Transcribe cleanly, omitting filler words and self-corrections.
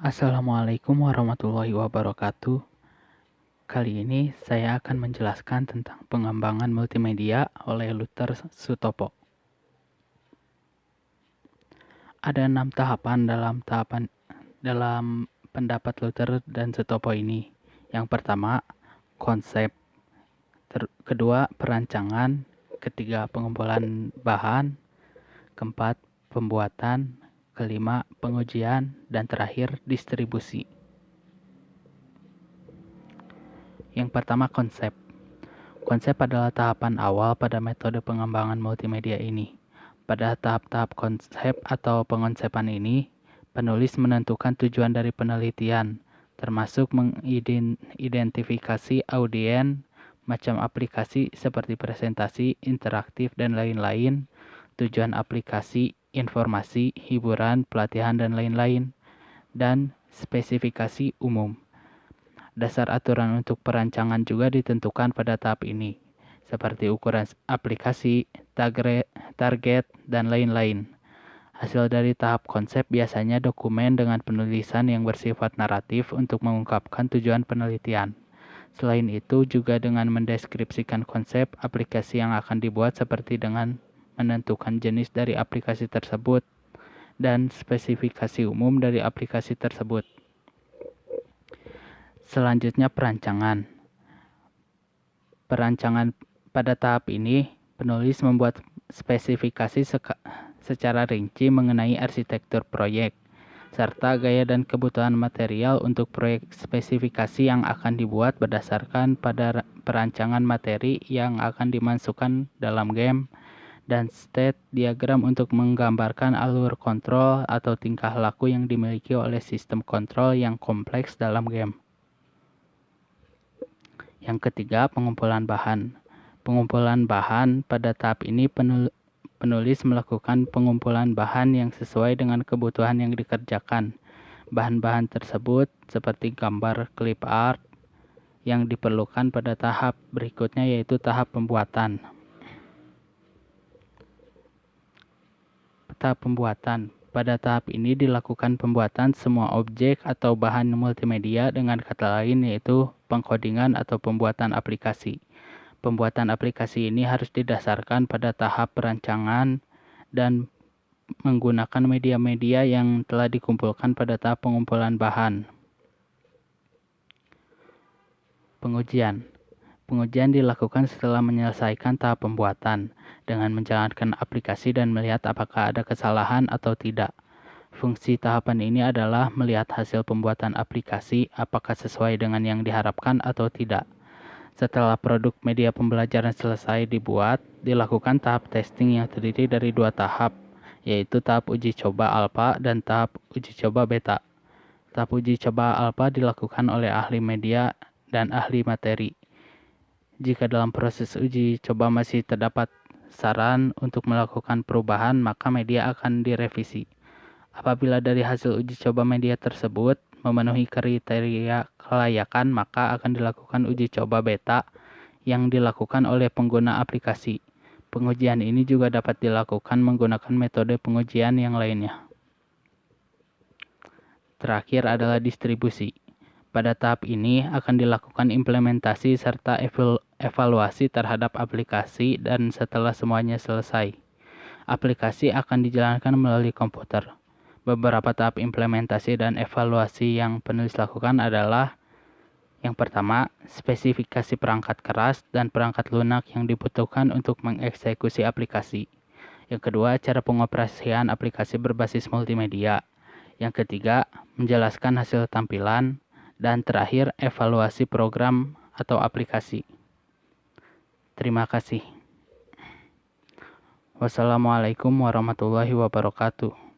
Assalamualaikum warahmatullahi wabarakatuh. Kali ini saya akan menjelaskan tentang pengembangan multimedia oleh Luther Sutopo. Ada 6 tahapan dalam pendapat Luther dan Sutopo ini. Yang pertama, konsep. Kedua, perancangan. Ketiga, pengumpulan bahan. Keempat, pembuatan. Kelima, pengujian. Dan terakhir, distribusi. Yang pertama, konsep. Konsep adalah tahapan awal pada metode pengembangan multimedia ini. Pada tahap-tahap konsep atau pengonsepan ini, penulis menentukan tujuan dari penelitian, termasuk mengidentifikasi audien, macam aplikasi seperti presentasi, interaktif, dan lain-lain, tujuan aplikasi, informasi, hiburan, pelatihan, dan lain-lain, dan spesifikasi umum. Dasar aturan untuk perancangan juga ditentukan pada tahap ini, seperti ukuran aplikasi, target, dan lain-lain. Hasil dari tahap konsep biasanya dokumen dengan penulisan yang bersifat naratif untuk mengungkapkan tujuan penelitian. Selain itu, juga dengan mendeskripsikan konsep aplikasi yang akan dibuat seperti dengan menentukan jenis dari aplikasi tersebut dan spesifikasi umum dari aplikasi tersebut. Selanjutnya, perancangan. Perancangan pada tahap ini, penulis membuat spesifikasi secara rinci mengenai arsitektur proyek, serta gaya dan kebutuhan material untuk proyek spesifikasi yang akan dibuat berdasarkan pada perancangan materi yang akan dimasukkan dalam game, dan state diagram untuk menggambarkan alur kontrol atau tingkah laku yang dimiliki oleh sistem kontrol yang kompleks dalam game. Yang ketiga, pengumpulan bahan. Pengumpulan bahan pada tahap ini penulis melakukan pengumpulan bahan yang sesuai dengan kebutuhan yang dikerjakan. Bahan-bahan tersebut seperti gambar, clip art, yang diperlukan pada tahap berikutnya yaitu tahap pembuatan. Tahap pembuatan. Pada tahap ini dilakukan pembuatan semua objek atau bahan multimedia, dengan kata lain yaitu pengkodingan atau pembuatan aplikasi. Pembuatan aplikasi ini harus didasarkan pada tahap perancangan dan menggunakan media-media yang telah dikumpulkan pada tahap pengumpulan bahan. Pengujian. Pengujian dilakukan setelah menyelesaikan tahap pembuatan, dengan menjalankan aplikasi dan melihat apakah ada kesalahan atau tidak. Fungsi tahapan ini adalah melihat hasil pembuatan aplikasi apakah sesuai dengan yang diharapkan atau tidak. Setelah produk media pembelajaran selesai dibuat, dilakukan tahap testing yang terdiri dari 2 tahap, yaitu tahap uji coba alpha dan tahap uji coba beta. Tahap uji coba alpha dilakukan oleh ahli media dan ahli materi. Jika dalam proses uji coba masih terdapat saran untuk melakukan perubahan, maka media akan direvisi. Apabila dari hasil uji coba media tersebut memenuhi kriteria kelayakan, maka akan dilakukan uji coba beta yang dilakukan oleh pengguna aplikasi. Pengujian ini juga dapat dilakukan menggunakan metode pengujian yang lainnya. Terakhir adalah distribusi. Pada tahap ini akan dilakukan implementasi serta evaluasi terhadap aplikasi, dan setelah semuanya selesai, aplikasi akan dijalankan melalui komputer. Beberapa tahap implementasi dan evaluasi yang penulis lakukan adalah: yang pertama, spesifikasi perangkat keras dan perangkat lunak yang dibutuhkan untuk mengeksekusi aplikasi. Yang kedua, cara pengoperasian aplikasi berbasis multimedia. Yang ketiga, menjelaskan hasil tampilan. Dan terakhir, evaluasi program atau aplikasi. Terima kasih. Wassalamualaikum warahmatullahi wabarakatuh.